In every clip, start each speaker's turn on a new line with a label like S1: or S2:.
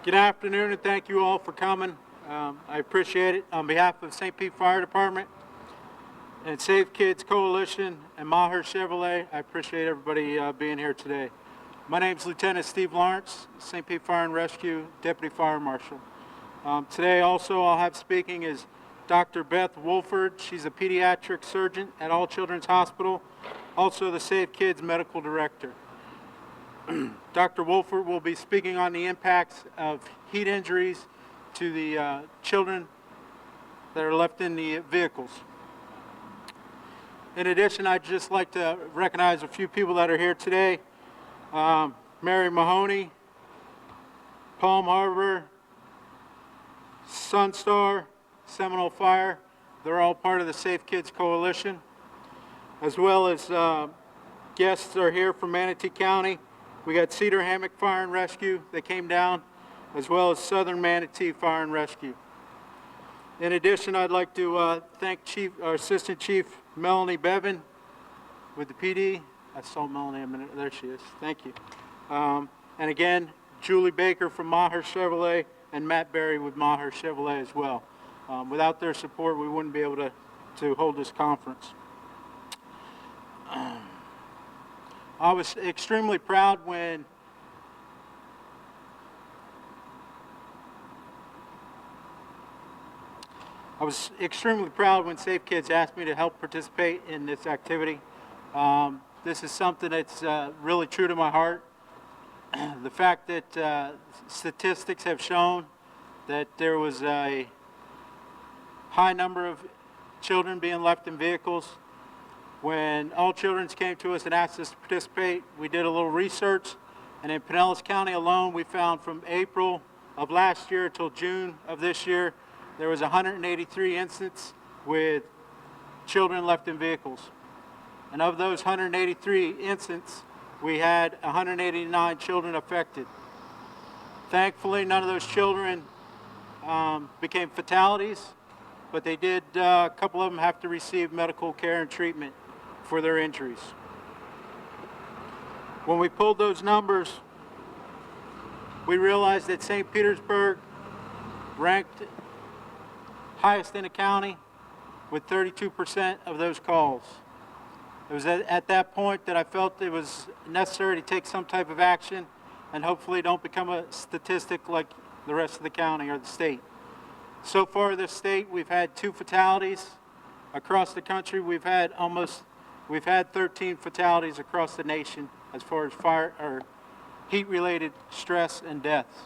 S1: Good afternoon, and thank you all for coming. I appreciate it. On behalf of St. Pete Fire Department and Safe Kids Coalition and Maher Chevrolet, I appreciate everybody being here today. My name is Lieutenant Steve Lawrence, St. Pete Fire and Rescue Deputy Fire Marshal. Today also I'll have speaking is Dr. Beth Wolford. She's a pediatric surgeon at All Children's Hospital, also the Safe Kids Medical Director. Dr. Wolford will be speaking on the impacts of heat injuries to the children that are left in the vehicles. In addition, I'd just like to recognize a few people that are here today. Mary Mahoney, Palm Harbor, Sunstar, Seminole Fire. They're all part of the Safe Kids Coalition, as well as guests are here from Manatee County. We got Cedar Hammock Fire and Rescue that came down, as well as Southern Manatee Fire and Rescue. In addition, I'd like to thank Assistant Chief Melanie Bevan with the PD. I saw Melanie a minute. There she is. Thank you. And again, Julie Baker from Maher Chevrolet and Matt Berry with Maher Chevrolet as well. Without their support, we wouldn't be able to hold this conference. I was extremely proud when Safe Kids asked me to help participate in this activity. This is something that's really true to my heart. The fact that statistics have shown that there was a high number of children being left in vehicles. When All Children's came to us and asked us to participate, we did a little research, and in Pinellas County alone, we found from April of last year till June of this year, there was 183 incidents with children left in vehicles. And of those 183 incidents, we had 189 children affected. Thankfully, none of those children became fatalities, but they did, a couple of them have to receive medical care and treatment for their injuries. When we pulled those numbers, we realized that St. Petersburg ranked highest in the county with 32% of those calls. It was at that point that I felt it was necessary to take some type of action and hopefully don't become a statistic like the rest of the county or the state. So far this state, we've had 2 fatalities. Across the country, we've had 13 fatalities across the nation as far as fire or heat-related stress and deaths.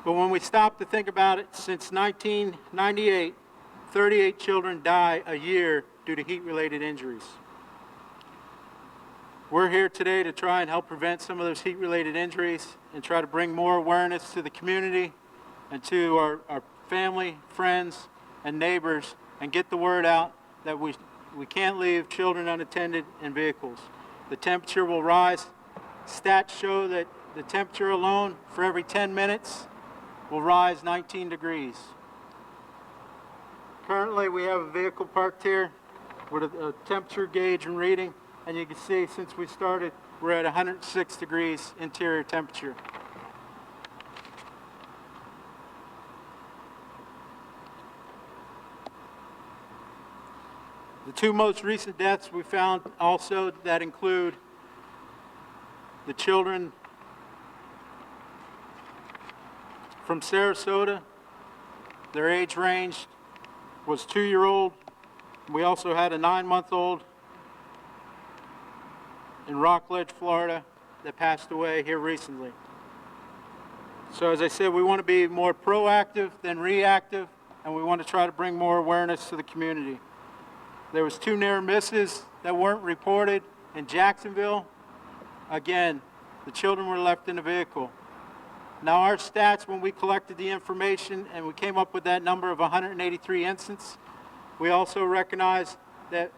S1: But when we stop to think about it, since 1998, 38 children die a year due to heat-related injuries. We're here today to try and help prevent some of those heat-related injuries and try to bring more awareness to the community and to our family, friends, and neighbors, and get the word out that we can't leave children unattended in vehicles. The temperature will rise. Stats show that the temperature alone for every 10 minutes will rise 19 degrees. Currently, we have a vehicle parked here with a temperature gauge and reading, and you can see since we started, we're at 106 degrees interior temperature. The 2 most recent deaths we found also that include the children from Sarasota. Their age range was 2-year-old. We also had a 9-month-old in Rockledge, Florida, that passed away here recently. So as I said, we want to be more proactive than reactive, and we want to try to bring more awareness to the community. There was 2 near misses that weren't reported in Jacksonville. Again, the children were left in the vehicle. Now our stats, when we collected the information and we came up with that number of 183 incidents, we also recognized that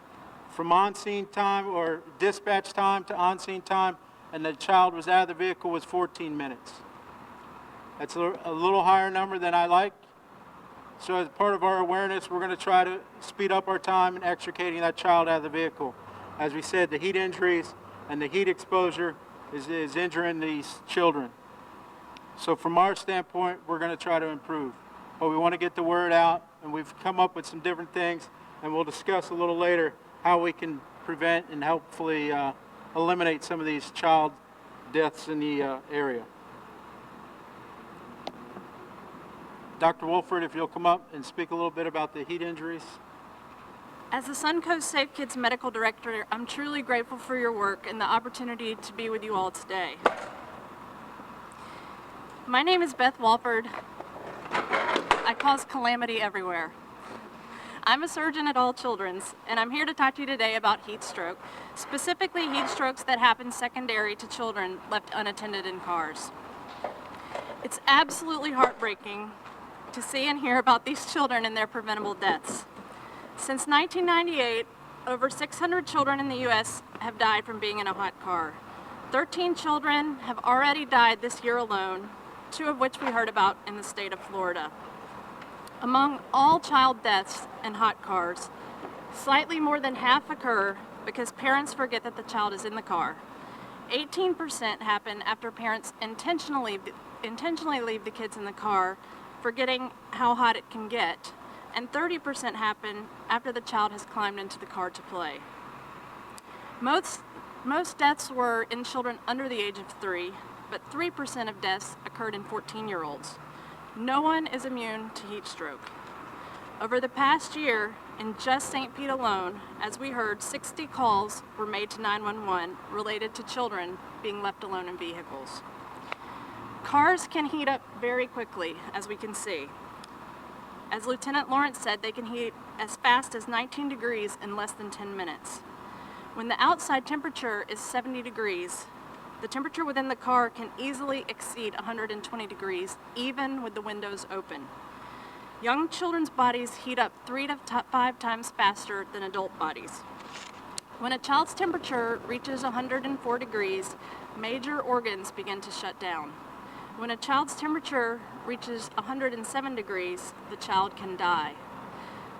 S1: from on-scene time or dispatch time to on-scene time, and the child was out of the vehicle was 14 minutes. That's a little higher number than I like. So as part of our awareness, we're going to try to speed up our time in extricating that child out of the vehicle. As we said, the heat injuries and the heat exposure is injuring these children. So from our standpoint, we're going to try to improve. But we want to get the word out, and we've come up with some different things, and we'll discuss a little later how we can prevent and hopefully eliminate some of these child deaths in the area. Dr. Wolford, if you'll come up and speak a little bit about the heat injuries.
S2: As the Suncoast Safe Kids Medical Director, I'm truly grateful for your work and the opportunity to be with you all today. My name is Beth Walford. I cause calamity everywhere. I'm a surgeon at All Children's, and I'm here to talk to you today about heat stroke, specifically heat strokes that happen secondary to children left unattended in cars. It's absolutely heartbreaking to see and hear about these children and their preventable deaths. Since 1998, over 600 children in the U.S. have died from being in a hot car. 13 children have already died this year alone, 2 of which we heard about in the state of Florida. Among all child deaths in hot cars, slightly more than half occur because parents forget that the child is in the car. 18% happen after parents intentionally leave the kids in the car, forgetting how hot it can get, and 30% happen after the child has climbed into the car to play. Most deaths were in children under the age of 3, but 3% of deaths occurred in 14-year-olds. No one is immune to heat stroke. Over the past year, in just St. Pete alone, as we heard, 60 calls were made to 911 related to children being left alone in vehicles. Cars can heat up very quickly, as we can see. As Lieutenant Lawrence said, they can heat as fast as 19 degrees in less than 10 minutes. When the outside temperature is 70 degrees, the temperature within the car can easily exceed 120 degrees, even with the windows open. Young children's bodies heat up 3 to 5 times faster than adult bodies. When a child's temperature reaches 104 degrees, major organs begin to shut down. When a child's temperature reaches 107 degrees, the child can die.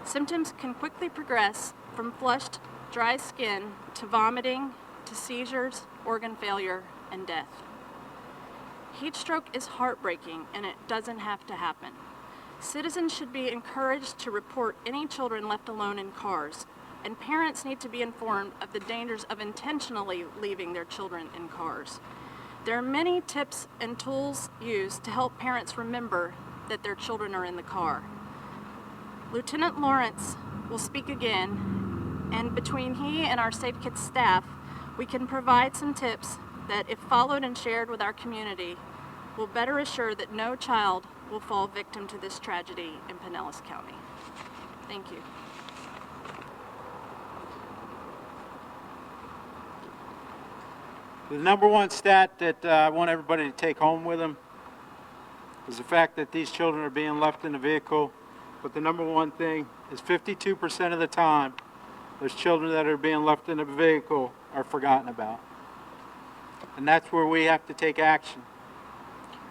S2: Symptoms can quickly progress from flushed, dry skin to vomiting, to seizures, organ failure, and death. Heat stroke is heartbreaking, and it doesn't have to happen. Citizens should be encouraged to report any children left alone in cars, and parents need to be informed of the dangers of intentionally leaving their children in cars. There are many tips and tools used to help parents remember that their children are in the car. Lieutenant Lawrence will speak again, and between he and our Safe Kids staff, we can provide some tips that, if followed and shared with our community, will better assure that no child will fall victim to this tragedy in Pinellas County. Thank you.
S1: The number one stat that I want everybody to take home with them is the fact that these children are being left in the vehicle. But the number one thing is 52% of the time, those children that are being left in the vehicle are forgotten about. And that's where we have to take action.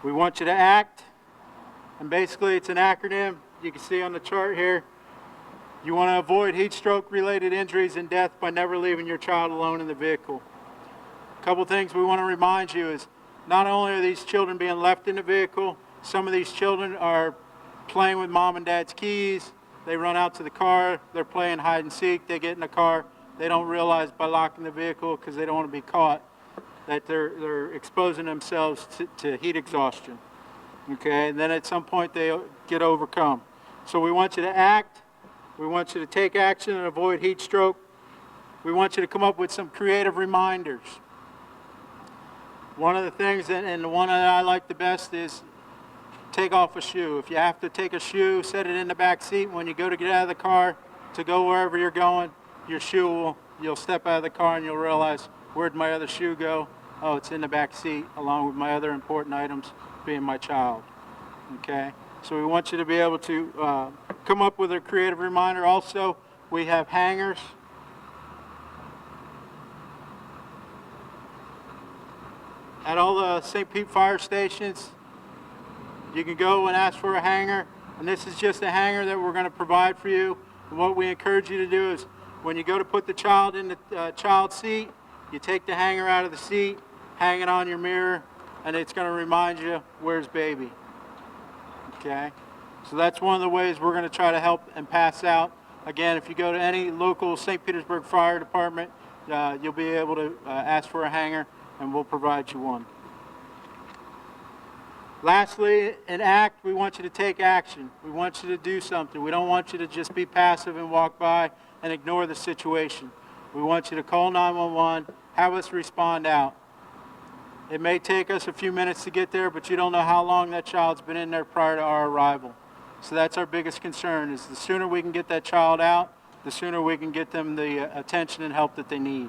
S1: We want you to act, and basically it's an acronym you can see on the chart here. You want to avoid heat stroke related injuries and death by never leaving your child alone in the vehicle. A couple things we want to remind you is not only are these children being left in the vehicle, some of these children are playing with mom and dad's keys. They run out to the car, they're playing hide and seek, they get in the car, they don't realize by locking the vehicle because they don't want to be caught that they're exposing themselves to heat exhaustion. Okay, and then at some point they get overcome. So we want you to act, we want you to take action and avoid heat stroke. We want you to come up with some creative reminders. One of the things, and the one that I like the best, is take off a shoe. If you have to take a shoe, set it in the back seat. When you go to get out of the car to go wherever you're going, your shoe you'll step out of the car and you'll realize, where'd my other shoe go? Oh, it's in the back seat along with my other important items, being my child. Okay? So we want you to be able to come up with a creative reminder. Also, we have hangers. At all the St. Pete fire stations, you can go and ask for a hanger, and this is just a hanger that we're going to provide for you. And what we encourage you to do is When you go to put the child in the child seat, you take the hanger out of the seat, hang it on your mirror, and it's going to remind you, where's baby? Okay? So that's one of the ways we're going to try to help and pass out. Again, if you go to any local St. Petersburg Fire Department, you'll be able to ask for a hanger, and we'll provide you one. Lastly, in ACT, we want you to take action. We want you to do something. We don't want you to just be passive and walk by and ignore the situation. We want you to call 911, have us respond out. It may take us a few minutes to get there, but you don't know how long that child's been in there prior to our arrival. So that's our biggest concern, is the sooner we can get that child out, the sooner we can get them the attention and help that they need.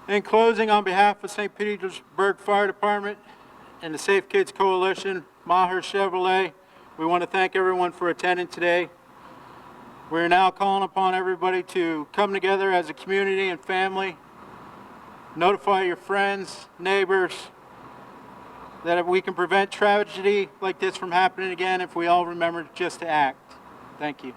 S1: In closing, on behalf of St. Petersburg Fire Department and the Safe Kids Coalition, Maher Chevrolet, we want to thank everyone for attending today. We're now calling upon everybody to come together as a community and family, notify your friends, neighbors, that we can prevent tragedy like this from happening again if we all remember just to act. Thank you.